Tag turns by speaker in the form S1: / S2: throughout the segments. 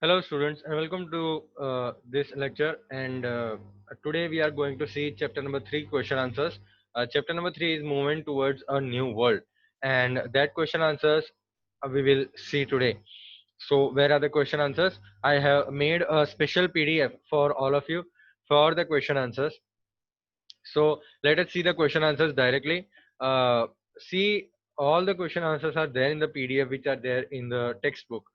S1: Hello, students, and welcome to this lecture. And today we are going to see chapter number three, question answers. Chapter number three is movement towards a new world, and that question answers we will see today. So, where are the question answers? I have made a special PDF for all of you for the question answers. So let us see the question answers directly. See, all the question answers are there in the PDF, which are there in the textbook.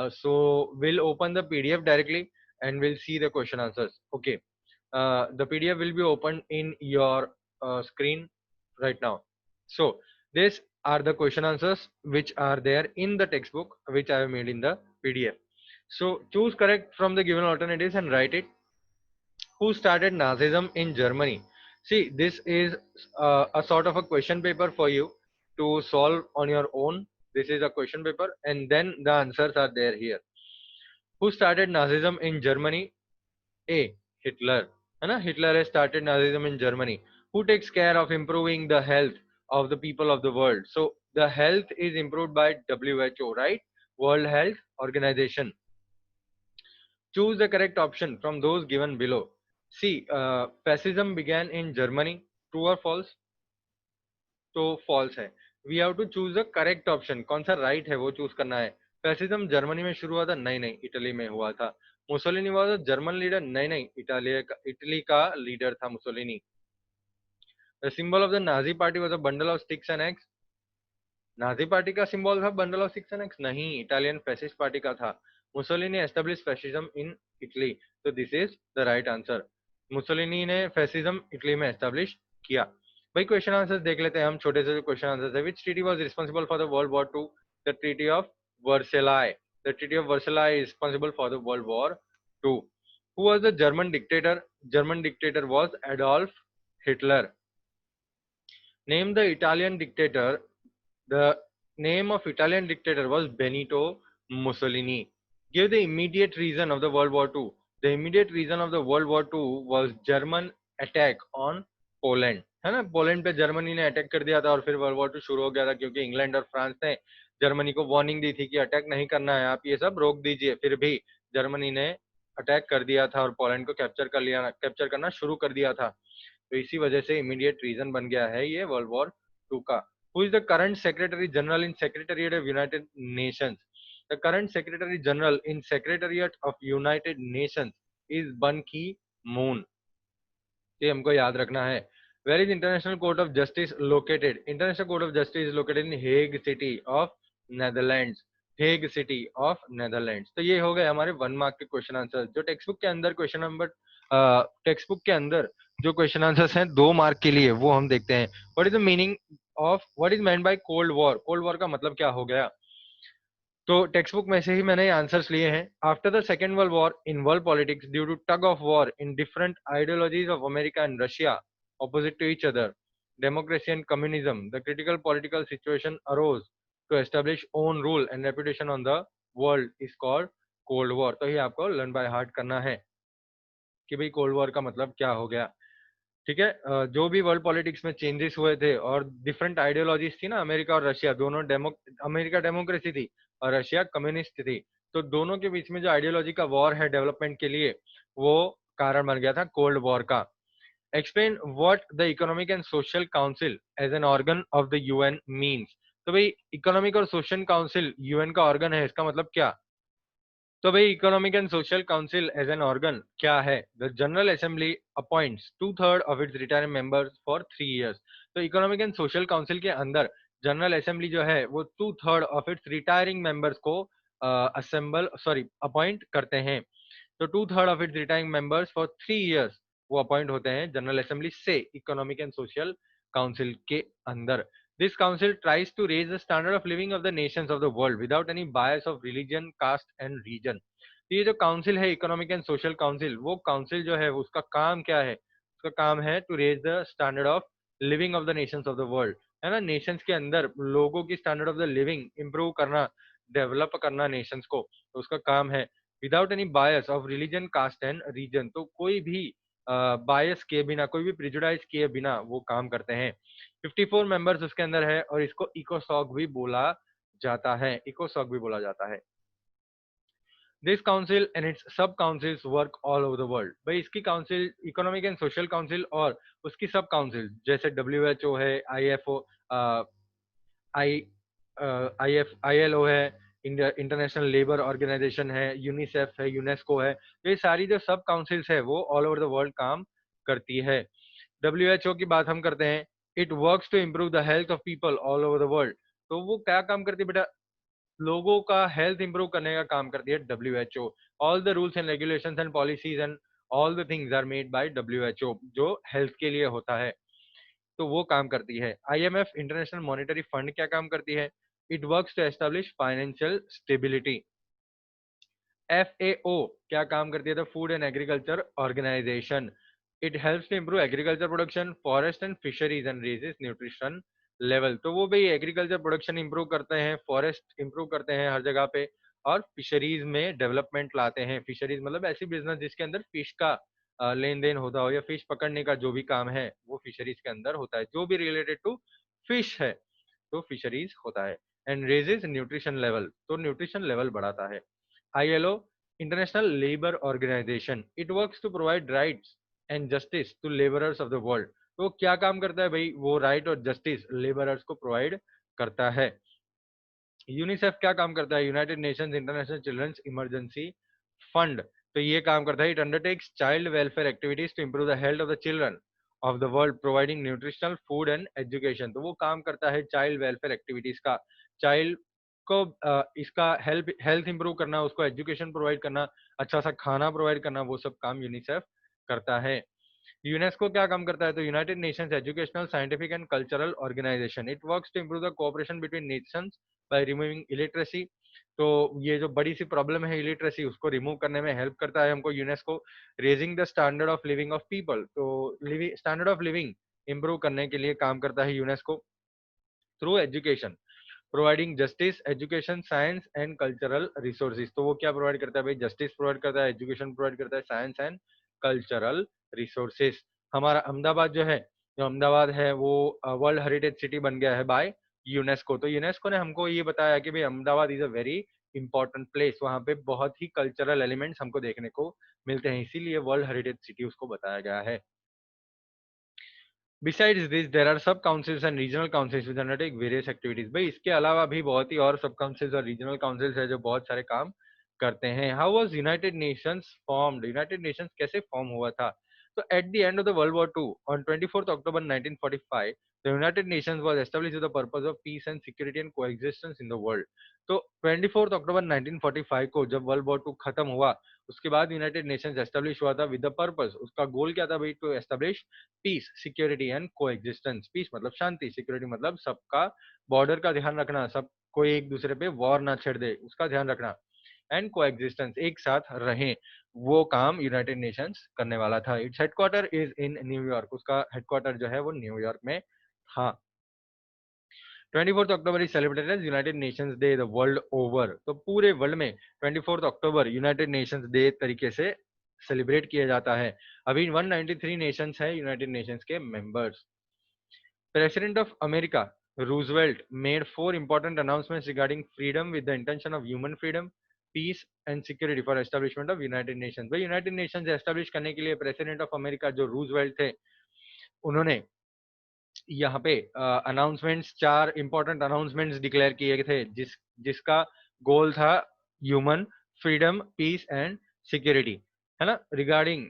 S1: So we'll open the PDF directly and we'll see the question answers. Okay. The PDF will be opened in your screen right now. So these are the question answers which are there in the textbook, which I have made in the PDF. So choose correct from the given alternatives and write it. Who started Nazism in Germany? See, this is a sort of a question paper for you to solve on your own. This is a question paper, and then the answers are there here. Who started Nazism in Germany? A. Hitler. है ना? Hitler has started Nazism in Germany. Who takes care of improving the health of the people of the world? So the health is improved by WHO, right? World Health Organization. Choose the correct option from those given below. See, fascism began in Germany. True or false? तो false है. We have to choose the correct option. कौन सा right है वो choose करना है. Fascism Germany में शुरू हुआ था? नहीं नहीं, इटली में हुआ था. Mussolini was a German leader? नहीं नहीं, इटली का लीडर था Mussolini. The symbol of the Nazi party was a bundle of sticks and eggs. Nazi party का सिंबल था bundle of sticks and axe? नहीं, इटालियन फैसिस्ट पार्टी का था. Mussolini establish fascism in Italy. तो this is the right answer. Mussolini ने fascism Italy में establish किया. भाई क्वेश्चन आंसर्स देख लेते हैं हम. छोटे से जो क्वेश्चन आंसर्स है. Which treaty was responsible for the world war two? The treaty of Versailles. The treaty of Versailles is responsible for the world war two. Who was the German dictator? German dictator was Adolf Hitler. Name the Italian dictator. The name of Italian dictator was Benito Mussolini. Give the immediate reason of the World War II. The immediate reason of the World War II was German attack on Poland. है ना? Poland पे Germany ने attack कर दिया था और फिर world war to शुरू हो गया था, क्योंकि इंग्लैंड और फ्रांस ने जर्मनी को वार्निंग दी थी कि अटैक नहीं करना है, आप ये सब रोक दीजिए. फिर भी जर्मनी ने अटैक कर दिया था और पोलैंड को कैप्चर करना शुरू कर दिया था. तो इसी वजह से इमीडिएट रीजन बन गया है ये वर्ल्ड वॉर टू का. Who is the current Secretary General in Secretariat of United Nations? The current Secretary General in Secretariat of United Nations is Ban Ki-moon. ये हमको याद रखना है. Where is International Court of Justice located? International Court of Justice is located in Hague City of Netherlands. Hague City of Netherlands. तो ये हो गए हमारे 1 मार्क के क्वेश्चन आंसर. जो टेक्स्ट बुक के अंदर क्वेश्चन नंबर टेक्स्ट बुक के अंदर जो क्वेश्चन आंसर्स हैं 2 मार्क के लिए, वो हम देखते हैं. What is the meaning of what is meant by cold war? Cold war का मतलब क्या हो गया? तो टेक्स्ट बुक में से ही मैंने आंसर्स लिए हैं. After the second world war in world politics due to tug of war in different ideologies of America and Russia opposite to each other, democracy and communism, the critical political situation arose to establish own rule and reputation on the world is called cold war. तो ये आपको learn by heart करना है कि भाई cold war का मतलब क्या हो गया. ठीक है. जो भी वर्ल्ड पॉलिटिक्स में चेंजेस हुए थे और डिफरेंट आइडियोलॉजीज थी ना, अमेरिका और रशिया दोनों, अमेरिका डेमोक्रेसी थी और रशिया कम्युनिस्ट थी. तो दोनों के बीच में जो आइडियोलॉजी का वॉर है डेवलपमेंट के लिए, वो कारण बन गया था कोल्ड वॉर का. Explain what the economic and social council as an organ of the UN means. तो भाई इकोनॉमिक और सोशल काउंसिल यूएन का ऑर्गन है, इसका मतलब क्या? तो भाई economic and social council as an organ क्या है? The general assembly appoints 2/3 of its retiring members for 3 years. तो इकोनॉमिक एंड सोशल काउंसिल के अंदर जनरल असेंबली जो है वो 2/3 ऑफ इट्स रिटायरिंग मेंबर्स को अपॉइंट करते हैं. तो 2/3 of its retiring members for 3 years वो अपॉइंट होते हैं जनरल असेंबली से इकोनॉमिक एंड सोशल काउंसिल के अंदर. This council tries to raise the standard of living of the nations of the world without any bias of religion, caste and region. तो ये जो council है economic and social council, वो council जो है उसका काम क्या है? उसका काम है to raise the standard of living of the nations of the world. है ना? नेशंस के अंदर लोगों की standard of the living improve करना, डेवलप करना नेशंस को, तो उसका काम है. Without any bias of religion, caste and region. तो कोई भी बायस किए बिना, कोई भी प्रिजुडाइज किए बिना वो काम करते हैं. 54 मेंबर्स उसके अंदर है और इसको इकोसॉग भी बोला जाता है. इकोसॉग भी बोला जाता है. दिस काउंसिल एंड इट्स सब councils work all over the world. भाई इसकी council economic and social council और उसकी सब काउंसिल जैसे WHO है, IFO, आई ILO है, इंटरनेशनल लेबर ऑर्गेनाइजेशन है, यूनिसेफ है, यूनेस्को है, तो ये सारी जो सब काउंसिल्स है वो ऑल ओवर द वर्ल्ड काम करती है। WHO की बात हम करते हैं, it works to improve the health of people all over the world. तो वो क्या काम करती है बेटा, लोगों का हेल्थ इंप्रूव करने का काम करती है WHO। All the rules and regulations and policies and all the things are made by WHO, जो हेल्थ के लिए होता है, तो वो काम करती है। IMF इंटरनेशनल मॉनेटरी फंड क्या काम करती है, it works to establish financial stability. FAO क्या काम करती है, the food and agriculture organisation, it helps to improve agriculture production, forest and fisheries and raises nutrition level. तो वो भाई एग्रीकल्चर प्रोडक्शन इंप्रूव करते हैं, फॉरेस्ट इंप्रूव करते हैं हर जगह पे, और फिशरीज में डेवलपमेंट लाते हैं। फिशरीज मतलब ऐसी बिजनेस जिसके अंदर फिश का लेन देन होता हो, या फिश पकड़ने का जो भी काम है वो फिशरीज के अंदर होता है, जो भी रिलेटेड टू फिश है तो फिशरीज होता है। एंड रेजेस न्यूट्रिशन लेवल, तो न्यूट्रिशन लेवल बढ़ाता है। ILO international labour organisation, it works to provide rights and justice to labourers of the world. तो क्या काम करता है भाई, वो राइट और जस्टिस लेबरर्स को प्रोवाइड करता है। यूनिसेफ क्या काम करता है, United Nations International Children's Emergency Fund, तो ये काम करता है, it undertakes child welfare activities to improve the health of the children of the world, providing nutritional food and education. तो वो काम करता है चाइल्ड वेलफेयर एक्टिविटीज का, चाइल्ड को इसका हेल्थ इंप्रूव करना, उसको एजुकेशन प्रोवाइड करना, अच्छा सा खाना प्रोवाइड करना, वो सब काम यूनिसेफ करता है। यूनेस्को क्या काम करता है, तो United Nations Educational Scientific and Cultural Organisation, it works to improve the cooperation between nations by removing illiteracy. तो ये जो बड़ी सी प्रॉब्लम है इलिटरेसी, उसको रिमूव करने में हेल्प करता है हमको UNESCO. Raising the standard of living of people, तो स्टैंडर्ड ऑफ लिविंग इंप्रूव करने के लिए काम करता है UNESCO. Through education providing justice, education, science and cultural resources, तो वो क्या प्रोवाइड करता है भाई, जस्टिस प्रोवाइड करता है, एजुकेशन प्रोवाइड करता है, साइंस एंड कल्चरल रिसोर्सेज। हमारा अहमदाबाद जो है, जो अहमदाबाद है वो वर्ल्ड हेरिटेज सिटी बन गया है बाय यूनेस्को। तो यूनेस्को ने हमको ये बताया कि भाई Ahmedabad is a very important place, वहाँ पे बहुत ही कल्चरल एलिमेंट्स हमको देखने को मिलते हैं, इसीलिए वर्ल्ड हेरिटेज सिटी उसको बताया गया है। Besides this, there are sub councils and regional councils which undertake various activities. भाई इसके अलावा भी बहुत ही और सब काउंसिल्स और रीजनल काउंसिल्स है जो बहुत सारे काम करते हैं। How was United Nations formed? United Nations कैसे फॉर्म हुआ था? तो at the end of the World War II, on 24th October 1945, the United Nations was established with the purpose of peace and security and coexistence in the world. तो 24th October 1945 को जब world war 2 खत्म हुआ, उसके बाद United Nations establish हुआ था with the purpose, उसका गोल क्या था भाई, to establish peace, security and coexistence. Peace मतलब शांति, सिक्योरिटी मतलब सबका बॉर्डर का ध्यान रखना, सब कोई एक दूसरे पे वॉर ना छेड़ दे उसका ध्यान रखना, एंड कोएग्जिस्टेंस एक साथ रहें, वो काम यूनाइटेड नेशंस करने वाला था। It's headquarter is in New York, उसका हेडक्वार्टर जो है वो न्यूयॉर्क में था। 24th October is celebrated as United Nations Day the world over. तो पूरे वर्ल्ड में 24th अक्टूबर यूनाइटेड नेशंस डे तरीके से सेलिब्रेट किया जाता है। अभी 193 नेशंस है यूनाइटेड नेशंस के members. President of America, Roosevelt, made four important announcements regarding freedom with the intention of human freedom, peace and security for establishment of United Nations। भाई United Nations establish करने के लिए president of America जो Roosevelt थे, उन्होंने यहाँ पे announcements, चार इंपॉर्टेंट अनाउंसमेंट्स डिक्लेयर किए थे, जिसका गोल था human freedom, peace and security, है ना। रिगार्डिंग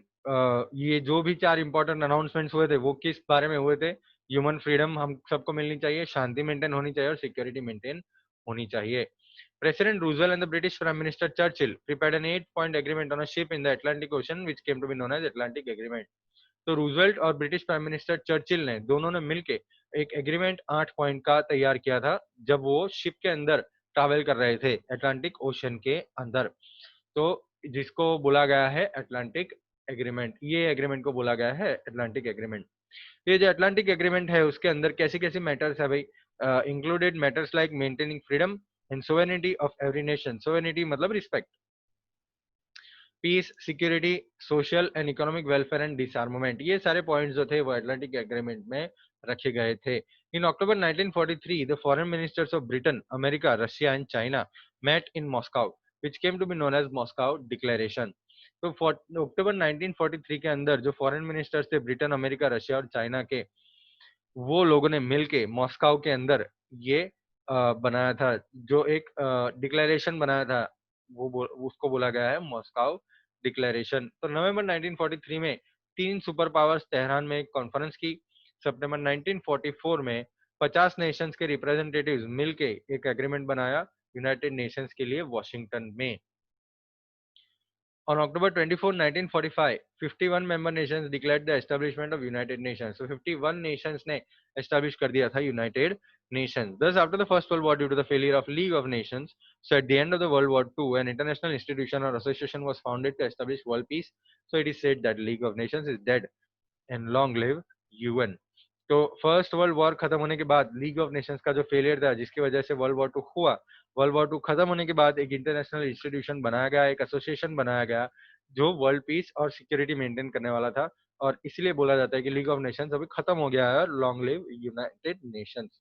S1: ये जो भी चार इंपॉर्टेंट अनाउंसमेंट्स हुए थे वो किस बारे में हुए थे, ह्यूमन फ्रीडम हम सबको मिलनी चाहिए, शांति मेंटेन होनी चाहिए और सिक्योरिटी मेंटेन होनी चाहिए। President Roosevelt and the British Prime Minister Churchill prepared an 8-point agreement on a ship in the Atlantic Ocean which came to be known as Atlantic Agreement। तो रूजवेल्ट और British prime minister Churchill ने दोनों ने मिलके एक agreement 8 point का तैयार किया था जब वो शिप के अंदर ट्रैवल कर रहे थे अटलांटिक ओशन के अंदर, तो जिसको बोला गया है अटलांटिक एग्रीमेंट। ये एग्रीमेंट को बोला गया है अटलांटिक एग्रीमेंट। ये जो अटलांटिक एग्रीमेंट है उसके अंदर कैसी कैसी मैटर्स है भाई, included matters like maintaining freedom and sovereignty of every nation, sovereignty मतलब respect, peace, security, social and economic welfare and disarmament, ये सारे पॉइंट्स जो थे वो अटलांटिक एग्रीमेंट में रखे गए थे। In October 1943 the foreign ministers of Britain, America, Russia and China met in Moscow. which came to be known as Moscow Declaration. तो अक्टूबर 1943 के अंदर जो फॉरेन मिनिस्टर्स थे ब्रिटेन, अमेरिका, रशिया और चाइना के, वो लोगों ने मिलके मॉस्को के अंदर ये बनाया था, जो एक डिक्लेरेशन बनाया था, उसको बोला गया है मॉस्को डिक्लेरेशन। तो नवंबर 1943 में तीन सुपर पावर्स तेहरान में एक कॉन्फ्रेंस की। सितंबर 1944 में 50 नेशंस के रिप्रेजेंटेटिव्स मिलके एक एग्रीमेंट बनाया यूनाइटेड नेशंस के लिए वॉशिंगटन में। On October 24, 1945, 51 member nations declared the establishment of United Nations. So 51 nations ने establish कर दिया था United Nations. Thus, after the First World War, due to the failure of League of Nations, so at the end of the World War II, an international institution or association was founded to establish world peace. So it is said that League of Nations is dead and long live UN. तो first world war खत्म होने के बाद league of Nations का जो failure था, जिसकी वजह से वर्ल्ड वॉर टू हुआ, वर्ल्ड वॉर टू खत्म होने के बाद एक इंटरनेशनल इंस्टीट्यूशन बनाया गया, एक एसोसिएशन बनाया गया जो वर्ल्ड पीस और सिक्योरिटी मेंटेन करने वाला था, और इसलिए बोला जाता है कि लीग ऑफ नेशंस अभी खत्म हो गया है, लॉन्ग लिव यूनाइटेड नेशंस।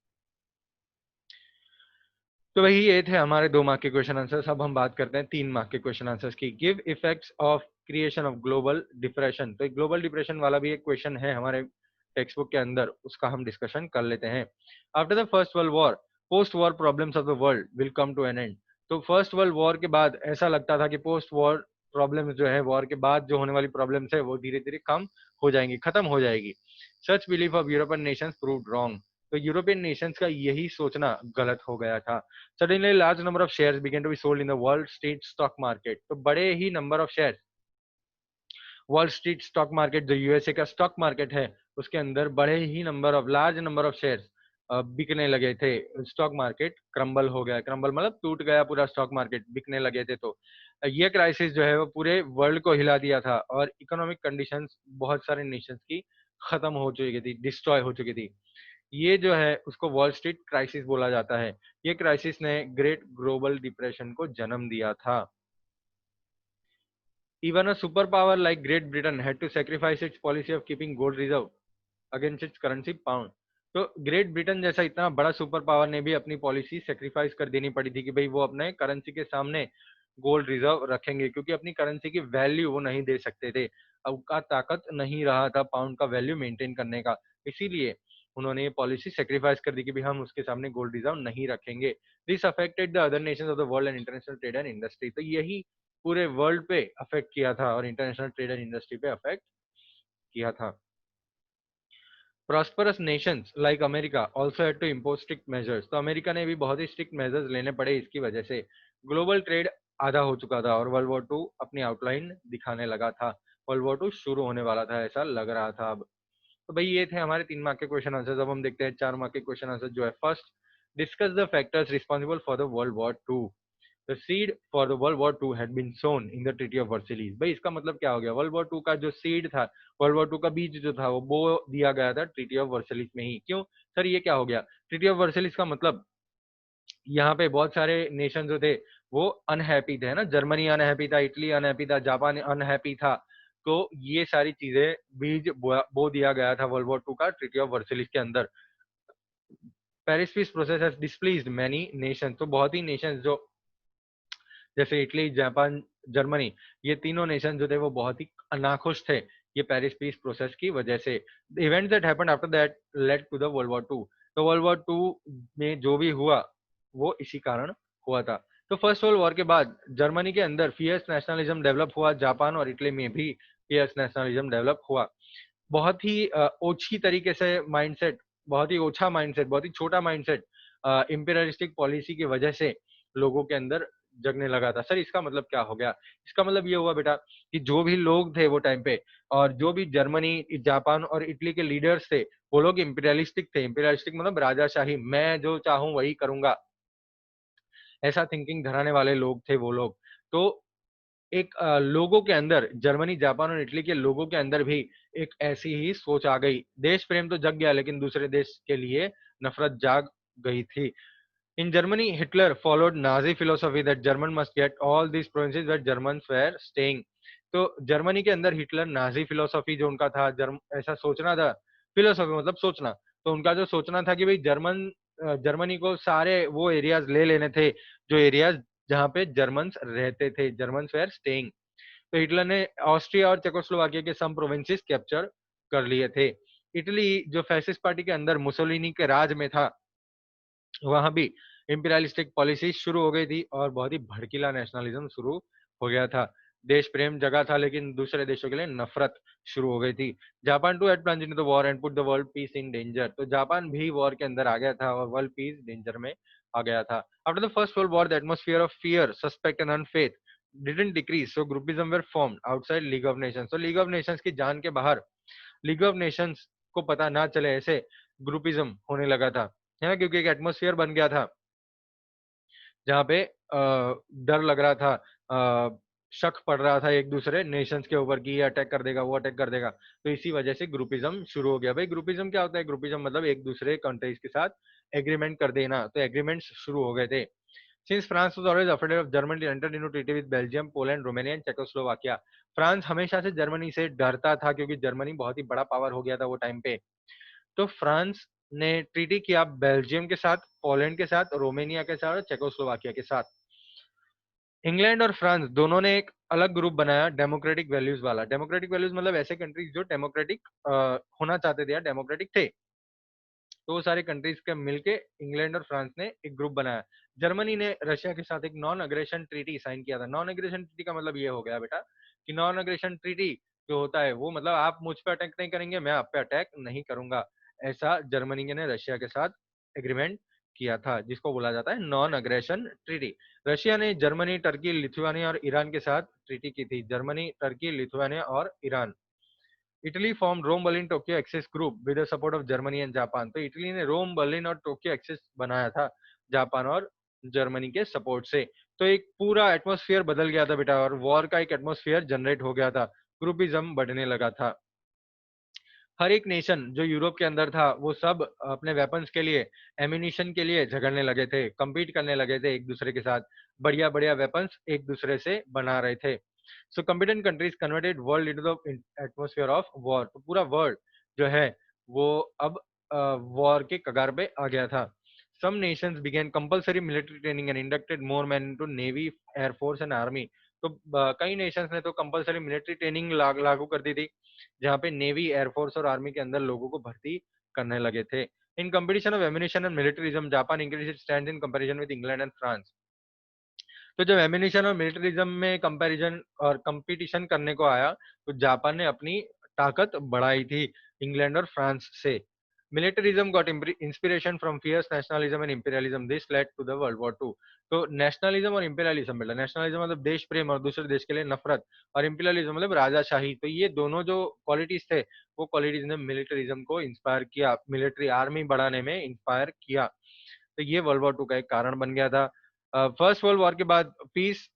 S1: तो वही ये थे हमारे 2 मार्क के क्वेश्चन आंसर्स। अब हम बात करते हैं 3 मार्क के क्वेश्चन आंसर्स की। Give effects of creation of global depression. तो एक ग्लोबल डिप्रेशन वाला भी एक क्वेश्चन है हमारे टेक्स्ट बुक के अंदर, उसका हम डिस्कशन कर लेते हैं। After the first world war, post war problems of the world will come to an end. तो फर्स्ट वर्ल्ड वॉर के बाद ऐसा लगता था कि पोस्ट वॉर प्रॉब्लम्स जो है, वॉर के बाद जो होने वाली प्रॉब्लम्स है, वो धीरे धीरे कम हो जाएंगी, खत्म हो जाएगी। Such belief of European nations proved wrong. तो यूरोपियन नेशंस का यही सोचना गलत हो गया था। Suddenly large number of shares began to be sold in the world street stock market. तो बड़े ही number of share wall street stock market, जो यूएसए का स्टॉक मार्केट है, उसके अंदर बड़े ही number of large number of shares बिकने लगे थे। स्टॉक मार्केट क्रम्बल हो गया, क्रम्बल मतलब टूट गया पूरा स्टॉक मार्केट, बिकने लगे थे। तो ये क्राइसिस जो है वो पूरे वर्ल्ड को हिला दिया था, और इकोनॉमिक कंडीशंस बहुत सारे नेशंस की खत्म हो चुकी थी, डिस्ट्रॉय हो चुकी थी। ये जो है उसको वॉल स्ट्रीट क्राइसिस बोला जाता है। ये क्राइसिस ने ग्रेट ग्लोबल डिप्रेशन को जन्म दिया था। Even a superpower like Great Britain had to sacrifice its policy of keeping gold reserve against its currency pound. तो ग्रेट ब्रिटेन जैसा इतना बड़ा सुपर पावर ने भी अपनी पॉलिसी सेक्रीफाइस कर देनी पड़ी थी कि भाई वो अपने करेंसी के सामने गोल्ड रिजर्व रखेंगे, क्योंकि अपनी करेंसी की वैल्यू वो नहीं दे सकते थे। अब उनका ताकत नहीं रहा था पाउंड का वैल्यू मेंटेन करने का, इसीलिए उन्होंने ये पॉलिसी सेक्रीफाइस कर दी कि भाई हम उसके सामने गोल्ड रिजर्व नहीं रखेंगे। This affected the other nations of the world and international trade and industry. तो यही पूरे वर्ल्ड पे अफेक्ट किया था और इंटरनेशनल ट्रेड एंड इंडस्ट्री पे अफेक्ट किया था। Prosperous nations like America also had to impose strict measures. तो अमेरिका ने भी बहुत ही स्ट्रिक्ट मेजर्स लेने पड़े, इसकी वजह से ग्लोबल ट्रेड आधा हो चुका था और वर्ल्ड वॉर टू अपनी आउटलाइन दिखाने लगा था, वर्ल्ड वॉर टू शुरू होने वाला था, ऐसा लग रहा था अब। तो भाई ये थे हमारे 3 मार्क के क्वेश्चन आंसर्स। अब हम देखते हैं 4 मार्क के क्वेश्चन आंसर जो है। First, discuss the factors responsible for the world war two. The seed for the World War II had been sown in the Treaty of Versailles। भाई इसका मतलब क्या हो गया, वर्ल्ड वॉर टू का जो सीड था, वर्ल्ड वॉर टू का बीज जो था, वो बो दिया गया था ट्रीटी ऑफ वर्सलिस में ही। क्यों सर, ये क्या हो गया? ट्रीटी ऑफ वर्सलिस का मतलब यहाँ पे बहुत सारे नेशन जो थे वो अनहैप्पी थे ना, जर्मनी अनहैप्पी था, इटली अनहैप्पी था, जापान अनहैप्पी था। तो ये सारी चीजें बीज बो दिया गया था वर्ल्ड वॉर टू का ट्रीटी ऑफ वर्सलिस के अंदर। Paris peace process has displeased many nation. तो बहुत ही नेशन जो जैसे इटली, जापान, जर्मनी, ये तीनों नेशन जो थे वो बहुत ही नाखुश थे ये पेरिस पीस प्रोसेस की वजह से। Event that happened after that led to the world war two. तो वर्ल्ड वॉर टू में जो भी हुआ वो इसी कारण हुआ था। तो फर्स्ट वर्ल्ड वॉर के बाद जर्मनी के अंदर फियर्स नेशनलिज्म डेवलप हुआ, जापान और इटली में भी फियर्स नेशनलिज्म डेवलप हुआ। बहुत ही ओछी तरीके से माइंडसेट, बहुत ही ओछा माइंडसेट, बहुत ही छोटा माइंडसेट इंपीरियलिस्टिक पॉलिसी की वजह से लोगों के अंदर जगने लगा था। सर इसका मतलब क्या हो गया? इसका मतलब ये हुआ बेटा कि जो भी लोग थे वो टाइम पे, और जो भी जर्मनी, जापान और इटली के लीडर्स थे, वो लोग इंपीरियलिस्टिक थे। इंपीरियलिस्टिक मतलब राजाशाही, मैं जो चाहूं वही करूंगा, ऐसा थिंकिंग धराने वाले लोग थे वो लोग। तो एक लोगों के अंदर, जर्मनी, जापान और इटली के लोगों के अंदर भी एक ऐसी ही सोच आ गई। देश प्रेम तो जग गया, लेकिन दूसरे देश के लिए नफरत जाग गई थी। In Germany, Hitler followed Nazi philosophy that German must get all these provinces where Germans were staying। तो जर्मनी के अंदर हिटलर नाजी फिलोसॉफी जो उनका था, ऐसा सोचना था, फिलोसॉफी मतलब सोचना। तो उनका जो सोचना था कि भाई जर्मनी को सारे वो एरियाज ले लेने थे जो एरियाज जहाँ पे जर्मन्स रहते थे, जर्मन्स वेर स्टेइंग। तो हिटलर ने ऑस्ट्रिया और चेकोस्लोवाकिया के सम प्रोविंसेस कैप्चर कर लिए थे। इटली जो फैसिस्ट पार्टी के अंदर मुसोलिनी के राज में था, वहां भी इंपीरियलिस्टिक पॉलिसी शुरू हो गई थी और बहुत ही भड़कीला नेशनलिज्म शुरू हो गया था। देश प्रेम जगह था, लेकिन दूसरे देशों के लिए नफरत शुरू हो गई थी। Japan too had plunged into the war and put the world peace in danger. तो जापान भी वॉर के अंदर आ गया था और वर्ल्ड पीस डेंजर में आ गया था। After the first world war the atmosphere of fear, suspect and unfaith didn't decrease, so groupism were formed outside League of Nations. तो लीग ऑफ नेशंस की जान के बाहर, लीग ऑफ नेशंस को पता ना चले ऐसे ग्रुपिज्म होने लगा था, है ना, क्योंकि एक एटमॉस्फेयर बन गया था जहाँ पे डर लग रहा था, शक पड़ रहा था एक दूसरे नेशंस के ऊपर कि ये अटैक कर देगा, वो अटैक कर देगा। तो इसी वजह से ग्रुपिज्म शुरू हो गया। भाई ग्रुपिज्म क्या होता है? ग्रुपिज्म मतलब एक दूसरे कंट्रीज के साथ एग्रीमेंट कर देना। तो एग्रीमेंट्स शुरू हो गए थे। Since France was always afraid of Germany entered into treaty with Belgium, Poland, Romania and Czechoslovakia. France हमेशा से जर्मनी से डरता था क्योंकि जर्मनी बहुत ही बड़ा पावर हो गया था वो टाइम पे। तो फ्रांस ने ट्रीटी किया बेल्जियम के साथ, पोलैंड के साथ, रोमानिया के साथ और चेकोस्लोवाकिया के साथ। इंग्लैंड और फ्रांस दोनों ने एक अलग ग्रुप बनाया डेमोक्रेटिक वैल्यूज वाला। डेमोक्रेटिक वैल्यूज मतलब ऐसे कंट्रीज जो डेमोक्रेटिक होना चाहते थे या डेमोक्रेटिक थे। तो वो सारे कंट्रीज के मिलके इंग्लैंड और फ्रांस ने एक ग्रुप बनाया। जर्मनी ने रशिया के साथ एक नॉन अग्रेशन ट्रीटी साइन किया था। नॉन अग्रेशन ट्रीटी का मतलब ये हो गया बेटा कि नॉन अग्रेशन ट्रीटी जो होता है वो मतलब आप मुझ पे अटैक नहीं करेंगे, मैं आप पे अटैक नहीं करूंगा। ऐसा जर्मनी ने रशिया के साथ एग्रीमेंट किया था, जिसको बोला जाता है नॉन अग्रेशन ट्रीटी। रशिया ने जर्मनी, टर्की, लिथुआनिया और ईरान के साथ ट्रीटी की थी। जर्मनी, टर्की, लिथुआनिया और Iran. Italy form Rome Berlin Tokyo axis group with the support of Germany and Japan. तो इटली ने रोम, बर्लिन और टोक्यो एक्सेस बनाया था जापान और जर्मनी के सपोर्ट से। तो एक पूरा एटमॉस्फेयर बदल गया था बेटा और वॉर का एक एटमॉस्फेयर जनरेट हो गया था। ग्रुपिज्म बढ़ने लगा था। हर एक नेशन जो यूरोप के अंदर था वो सब अपने वेपन्स के लिए, एम्यूनिशन के लिए झगड़ने लगे थे, compete करने लगे थे एक दूसरे के साथ। बढ़िया बढ़िया वेपन्स एक दूसरे से बना रहे थे। सो competent countries converted world into the atmosphere of war। तो पूरा वर्ल्ड जो है वो अब वॉर के कगार पे आ गया था। Some nations began compulsory military training and inducted more men into navy, air force and army। तो कई नेशंस ने तो कंपलसरी मिलिट्री ट्रेनिंग लागू कर दी थी, जहाँ पे नेवी, एयरफोर्स और आर्मी के अंदर लोगों को भर्ती करने लगे थे। In competition of ammunition and militarism Japan increase its stand in comparison with England and France. तो जब एम्यूनिशन और मिलिटरिज्म में कंपैरिजन और कंपटीशन करने को आया, तो जापान ने अपनी ताकत बढ़ाई थी इंग्लैंड और फ्रांस से। Militarism got inspiration from fierce nationalism and imperialism, this led to the world war two. तो नेशनलिज्म और इंपीरियलिज्म, बेटा नेशनलिज्म मतलब देश प्रेम और दूसरे देश के लिए नफरत, और इंपीरियलिज्म मतलब राजाशाही। तो ये दोनों जो क्वालिटीज थे, वो क्वालिटीज ने मिलिटरिज्म को इंस्पायर किया, मिलिट्री आर्मी बढ़ाने में इंस्पायर किया। तो ये वर्ल्ड वॉर टू का एक कारण बन गया था। फर्स्ट वर्ल्ड वॉर के बाद पीस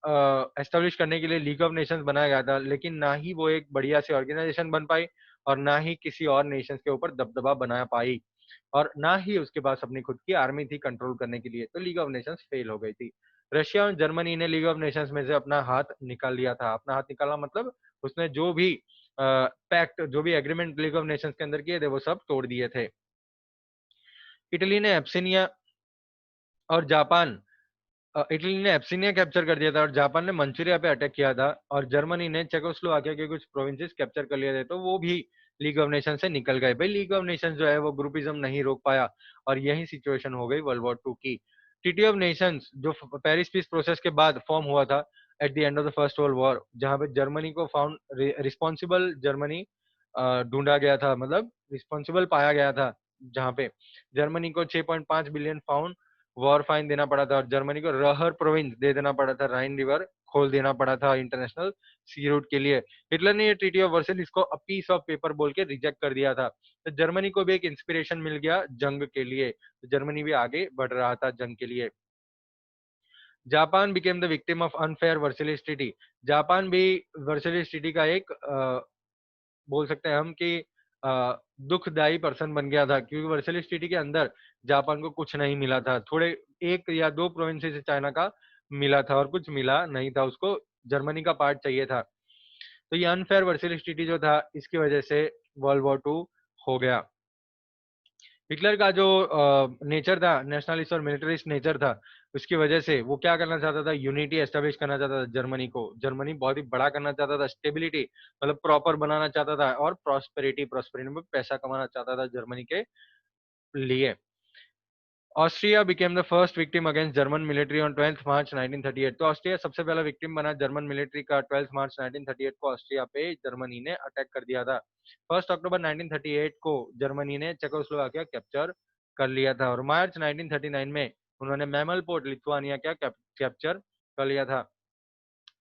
S1: एस्टेब्लिश करने के लिए लीग ऑफ नेशंस बनाया गया था, लेकिन ना ही वो एक बढ़िया सी ऑर्गेनाइजेशन बन पाई और ना ही किसी और नेशंस के ऊपर दबदबा बना पाई, और ना ही उसके पास अपनी खुद की आर्मी थी कंट्रोल करने के लिए। तो लीग ऑफ नेशंस फेल हो गई थी। रशिया और जर्मनी ने लीग ऑफ नेशंस में से अपना हाथ निकाल लिया था। अपना हाथ निकाला मतलब उसने जो भी पैक्ट, जो भी एग्रीमेंट लीग ऑफ नेशंस के अंदर किए थे वो सब तोड़ दिए थे। इटली ने एब्सिनिया और जापान इटली ने एब्सिनिया कैप्चर कर दिया था और जापान ने मंचूरिया पे अटैक किया था, और जर्मनी ने चेकोस्लोवाकिया के कुछ प्रोविंसेस कैप्चर कर लिए थे। तो वो भी लीग ऑफ नेशन से निकल गए। भाई लीग ऑफ नेशंस जो है वो ग्रुपिज्म नहीं रोक पाया और यही सिचुएशन हो गई वर्ल्ड वॉर टू की। ट्रीटी ऑफ नेशंस जो पेरिस पीस प्रोसेस के बाद फॉर्म हुआ था at the end of the first world war, जहां पे जर्मनी को फाउंड रिस्पॉन्सिबल जर्मनी ढूंढा गया था, मतलब रिस्पॉन्सिबल पाया गया था, जहां पे जर्मनी को 6.5 बिलियन पाउंड वॉर फाइन देना पड़ा था और जर्मनी को रहर प्रोविंस दे देना पड़ा था, राइन रिवर खोल देना पड़ा था इंटरनेशनल सी रूट के लिए। हिटलर ने ये ट्रीटी ऑफ वर्सेल इसको अ पीस ऑफ पेपर बोल के रिजेक्ट कर दिया था। तो जर्मनी को भी एक इंस्पिरेशन मिल गया जंग के लिए, तो जर्मनी भी आगे बढ़ रहा था जंग के लिए। Japan became the victim of unfair Versailles treaty. Japan भी वर्सेलिस ट्रीटी का एक बोल सकते हैं हम कि दुखदाई पर्सन बन गया था, क्योंकि वर्सेलिस ट्रीटी के अंदर जापान को कुछ नहीं मिला था। थोड़े एक या दो प्रोविंसेस चाइना का मिला था और कुछ मिला नहीं था उसको, जर्मनी का पार्ट चाहिए था। तो ये अनफेयर वर्सेलिस ट्रीटी जो था इसकी वजह से वर्ल्ड वॉर टू हो गया। हिटलर का जो नेचर था, नेशनलिस्ट और मिलिटरिस्ट नेचर था, उसकी वजह से वो क्या करना चाहता था, यूनिटी एस्टेब्लिश करना चाहता था जर्मनी को, जर्मनी बहुत ही बड़ा करना चाहता था, स्टेबिलिटी मतलब प्रॉपर बनाना चाहता था, और प्रॉस्पेरिटी, प्रॉस्पेरिटी में पैसा कमाना चाहता था जर्मनी के लिए। Austria became the first victim against German military on 12th March 1938। तो ऑस्ट्रिया सबसे पहला विक्टिम बना जर्मन मिलिट्री का। 12 मार्च 1938 को ऑस्ट्रिया पे जर्मनी ने अटैक कर दिया था। 1 अक्टूबर 1938 को जर्मनी ने चेकोस्लोवाकिया कैप्चर कर लिया था, और मार्च 1939 में उन्होंने मैमल पोर्ट लिथुआनिया क्या कैप्चर कर लिया था।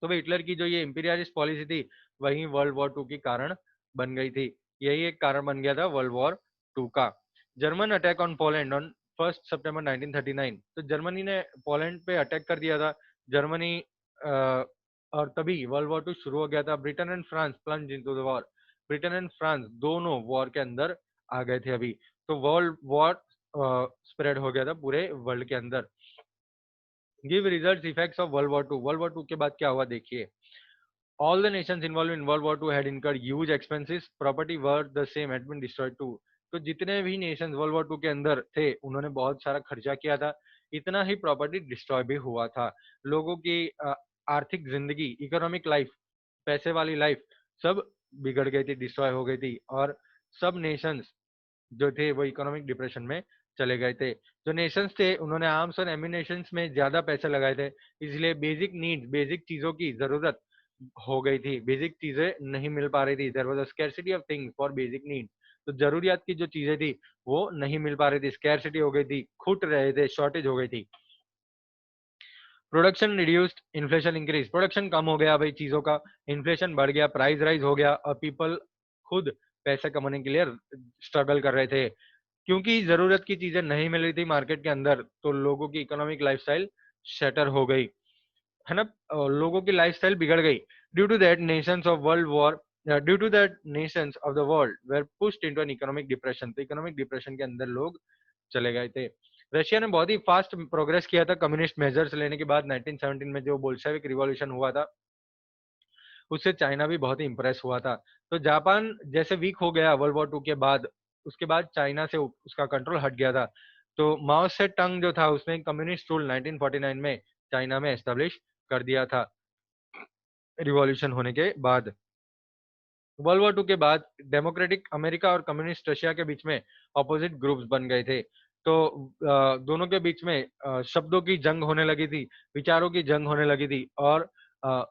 S1: तो भाई हिटलर की जो ये इंपीरियलिस्ट पॉलिसी थी, वही वर्ल्ड वॉर टू की कारण बन गई थी। यही एक कारण बन गया था वर्ल्ड वॉर टू का। German attack on Poland on 1 सितंबर 1939। तो जर्मनी ने पोलैंड पे अटैक कर दिया था। जर्मनी और तभी वर्ल्ड वॉर टू शुरू हो गया था। Britain and France plunge into the war. Britain and France दोनों वॉर के अंदर आ गए थे अभी। तो वर्ल्ड वॉर स्प्रेड हो गया था पूरे वर्ल्ड के अंदर। Give result effects of world war two. World war two के बाद क्या हुआ देखिए। All the nations involved in World War II had incurred huge expenses. Property worth the same had been destroyed too. तो जितने भी नेशंस वर्ल्ड वॉर टू के अंदर थे, उन्होंने बहुत सारा खर्चा किया था। इतना ही प्रॉपर्टी डिस्ट्रॉय भी हुआ था। लोगों की आर्थिक जिंदगी, इकोनॉमिक लाइफ, पैसे वाली लाइफ सब बिगड़ गई थी, डिस्ट्रॉय हो गई थी, और सब नेशंस जो थे वो इकोनॉमिक डिप्रेशन में चले गए थे। जो नेशंस थे उन्होंने आर्म्स और एम्यूनेशंस में ज्यादा पैसे लगाए थे, इसलिए बेसिक नीड्स, बेसिक चीजों की जरूरत हो गई थी, बेसिक चीजें नहीं मिल पा रही थी। There was a scarcity of things for basic needs. तो जरूरियात की जो चीजें थी वो नहीं मिल पा रही थी, स्कैरसिटी हो गई थी, खुट रहे थे, शॉर्टेज हो गई थी। Production reduced, inflation increase. Production कम हो गया भाई चीजों का, इन्फ्लेशन बढ़ गया, प्राइस राइज हो गया, और पीपल खुद पैसे कमाने के लिए स्ट्रगल कर रहे थे। क्योंकि जरूरत की चीजें नहीं मिल रही थी मार्केट के अंदर, तो लोगों की इकोनॉमिक लाइफस्टाइल शटर हो गई, है ना। लोगों की लाइफस्टाइल बिगड़ गई। Due to that nations of world war, due to that nations of the world were pushed into an economic depression. तो इकोनॉमिक डिप्रेशन के अंदर लोग चले गए थे। रशिया ने बहुत ही फास्ट प्रोग्रेस किया था कम्युनिस्ट मेजर्स लेने के बाद। 1917 में जो बोल्शेविक रिवॉल्यूशन हुआ था, उससे चाइना भी बहुत ही इंप्रेस हुआ था। तो जापान जैसे वीक हो गया वर्ल्ड वॉर टू के बाद, उसके बाद चाइना से उसका कंट्रोल हट गया था। तो माओ से टंग जो था, उसने कम्युनिस्ट रूल 1949 में चाइना में एस्टेब्लिश कर दिया था रिवॉल्यूशन होने के बाद। वर्ल्ड वॉर टू के बाद डेमोक्रेटिक अमेरिका और कम्युनिस्ट रशिया के बीच में ऑपोजिट ग्रुप्स बन गए थे। तो दोनों के बीच में शब्दों की जंग होने लगी थी, विचारों की जंग होने लगी थी, और अ,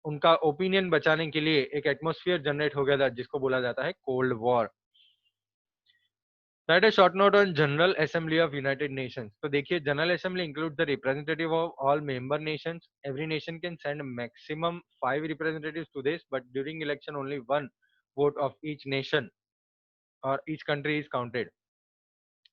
S1: उनका ओपिनियन बचाने के लिए एक एटमॉस्फेयर जनरेट हो गया था, जिसको बोला जाता है cold war. Right a short note on general assembly of United Nations. तो देखिए, general assembly include the representative of all member nations. Every nation can send maximum 5 representatives to this, but during election only one vote of each nation और each country is counted.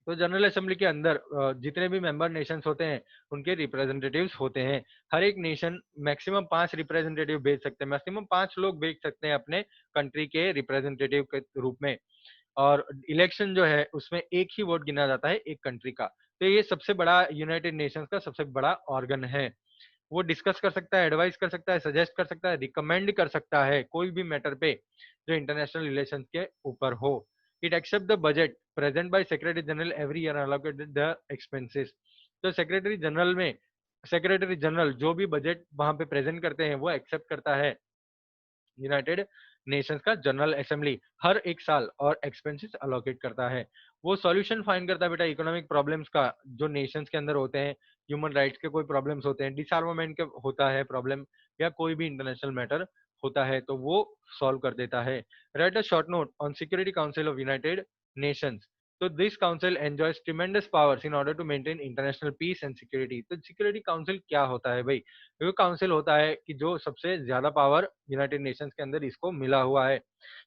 S1: तो general assembly के अंदर जितने भी member Nations होते हैं, उनके representatives होते हैं। हर एक नेशन मैक्सिमम 5 रिप्रेजेंटेटिव भेज सकते हैं, मैक्सिमम 5 लोग भेज सकते हैं अपने कंट्री के रिप्रेजेंटेटिव के रूप में। और इलेक्शन जो है उसमें एक ही वोट गिना जाता है एक कंट्री का। तो ये सबसे बड़ा यूनाइटेड नेशंस का सबसे बड़ा ऑर्गन है। वो डिस्कस कर सकता है, एडवाइस कर सकता है, सजेस्ट कर सकता है, रिकमेंड कर सकता है कोई भी मैटर पे जो इंटरनेशनल रिलेशंस के ऊपर हो। It accept the budget present by secretary general every year allocated the expenses. तो सेक्रेटरी जनरल जो भी बजट वहां पे प्रेजेंट करते हैं, वो एक्सेप्ट करता है यूनाइटेड नेशंस का जनरल असेंबली हर एक साल, और एक्सपेंसेस अलोकेट करता है। वो सॉल्यूशन फाइंड करता है बेटा इकोनॉमिक प्रॉब्लम्स का, जो नेशंस के अंदर होते हैं। ह्यूमन राइट्स के कोई प्रॉब्लम्स होते हैं, डिसआर्मामेंट के होता है प्रॉब्लम, या कोई भी इंटरनेशनल मैटर होता है, तो वो सॉल्व कर देता है। Write a short note on Security Council of United Nations. तो this council enjoys tremendous powers in order to maintain international peace and security. तो सिक्योरिटी काउंसिल क्या होता है भाई? वो काउंसिल होता है कि जो सबसे ज्यादा पावर यूनाइटेड नेशंस के अंदर इसको मिला हुआ है।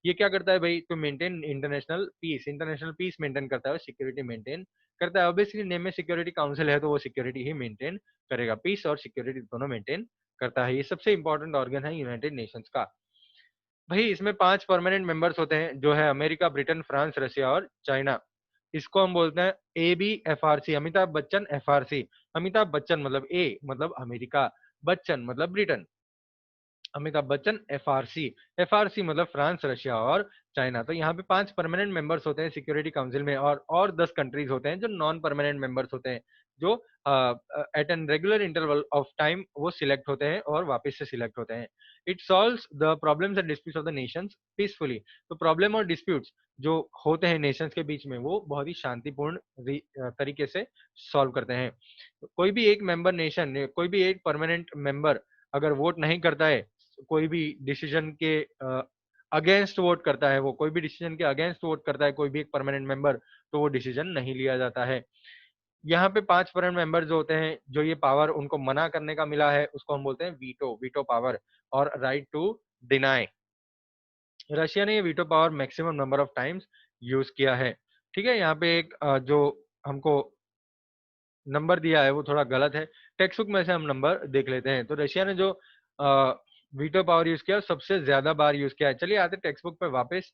S1: ये क्या करता है भाई? To maintain international peace maintain करता है, सिक्योरिटी मेंटेन करता है। ऑब्वियसली नेम में सिक्योरिटी काउंसिल है, तो वो सिक्योरिटी ही मेंटेन करेगा, पीस और सिक्योरिटी दोनों मेंटेन करता है। ये सबसे इंपॉर्टेंट ऑर्गन है यूनाइटेड नेशंस का। भाई इसमें 5 परमानेंट मेंबर्स होते हैं, जो है अमेरिका, ब्रिटेन, फ्रांस, रशिया और चाइना। इसको हम बोलते हैं ABFRC, अमिताभ बच्चन FRC। अमिताभ बच्चन मतलब ए मतलब अमेरिका, बच्चन मतलब Britain, Amitabh Bachchan FRC। FRC मतलब फ्रांस, रशिया और चाइना। तो यहाँ पे 5 परमानेंट मेंबर्स होते हैं सिक्योरिटी काउंसिल में, और 10 कंट्रीज होते हैं जो नॉन परमानेंट मेंबर्स होते हैं, जो at an regular interval of time वो सिलेक्ट होते हैं और वापस से सिलेक्ट होते हैं। It solves the problems and disputes of the nations peacefully. तो प्रॉब्लम और डिस्प्यूट्स जो होते हैं नेशंस के बीच में वो बहुत ही शांतिपूर्ण तरीके से सॉल्व करते हैं। कोई भी एक मेंबर नेशन, कोई भी एक परमानेंट मेंबर अगर वोट नहीं करता है, कोई भी डिसीजन के अगेंस्ट वोट करता है, वो कोई भी डिसीजन के अगेंस्ट वोट करता है कोई भी एक परमानेंट मेंबर, तो वो डिसीजन नहीं लिया जाता है। यहाँ पे 5 परमानेंट मेंबर जो होते हैं, जो ये पावर उनको मना करने का मिला है, उसको हम बोलते हैं वीटो, वीटो पावर और राइट टू डिनाई। रशिया ने ये veto power maximum number of times use किया है। ठीक है, यहाँ पे एक जो हमको नंबर दिया है वो थोड़ा गलत है। टेक्स्ट बुक में से हम नंबर देख लेते हैं। तो रशिया ने जो वीटो पावर यूज किया सबसे ज्यादा बार यूज किया है। चलिए आते टेक्स्ट बुक पे वापस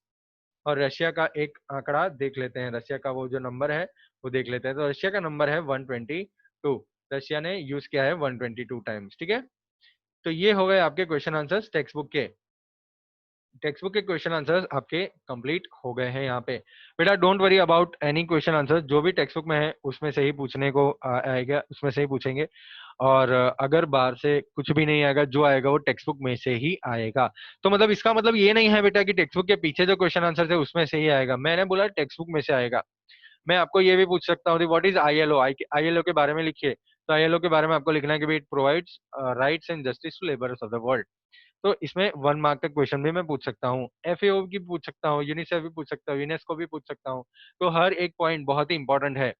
S1: और रशिया का एक आंकड़ा देख लेते हैं, रशिया का वो जो नंबर है वो देख लेते हैं। तो रशिया का नंबर है 122। रशिया ने यूज किया है 122 टाइम्स। ठीक है, तो ये हो गए आपके क्वेश्चन आंसर्स टेक्स्ट बुक के। टेक्स्ट बुक के क्वेश्चन आंसर्स आपके कंप्लीट हो गए हैं यहाँ पे। बेटा don't worry about any question answer, जो भी टेक्स्ट बुक में है उसमें से ही पूछने को आएगा, उसमें से ही पूछेंगे। और अगर बाहर से कुछ भी नहीं आएगा, जो आएगा वो टेक्स्ट बुक में से ही आएगा। तो मतलब इसका मतलब ये नहीं है बेटा कि टेक्स्ट बुक के पीछे जो क्वेश्चन आंसर है उसमें से ही आएगा, मैंने बोला टेक्स्ट बुक में से आएगा। मैं आपको ये भी पूछ सकता हूँ व्हाट इज आईएलओ, आईएलओ के बारे में लिखिए। तो आईएलओ के बारे में आपको लिखना है कि it provides rights and justice to labourers of the world. तो इसमें 1 मार्क का क्वेश्चन भी मैं पूछ सकता हूँ, एफएओ की पूछ सकता हूँ, यूनिसेफ भी पूछ सकता हूँ, यूनेस्को भी पूछ सकता हूँ। तो हर एक पॉइंट बहुत ही इंपॉर्टेंट है।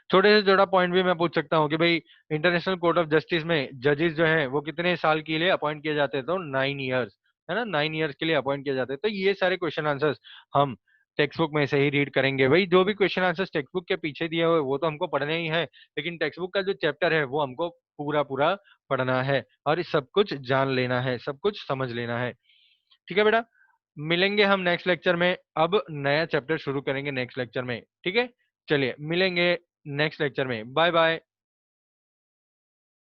S1: छोटे से छोटा पॉइंट भी मैं पूछ सकता हूँ कि भाई इंटरनेशनल कोर्ट ऑफ जस्टिस में जजेस जो हैं वो कितने साल के लिए अपॉइंट किए जाते हैं, तो 9 ईयर्स, है ना, 9 ईयर्स के लिए अपॉइंट किए जाते हैं। तो ये सारे क्वेश्चन आंसर्स हम टेक्स्ट बुक में से ही रीड करेंगे। भाई जो भी क्वेश्चन आंसर्स टेक्स्ट बुक के पीछे दिए हुए वो तो हमको पढ़ने ही है, लेकिन टेक्स्ट बुक का जो चैप्टर है वो हमको पूरा पूरा पढ़ना है और सब कुछ जान लेना है, सब कुछ समझ लेना है। ठीक है बेटा, मिलेंगे हम नेक्स्ट लेक्चर में। अब नया चैप्टर शुरू करेंगे नेक्स्ट लेक्चर में। ठीक है, चलिए मिलेंगे नेक्स्ट लेक्चर में। Bye bye.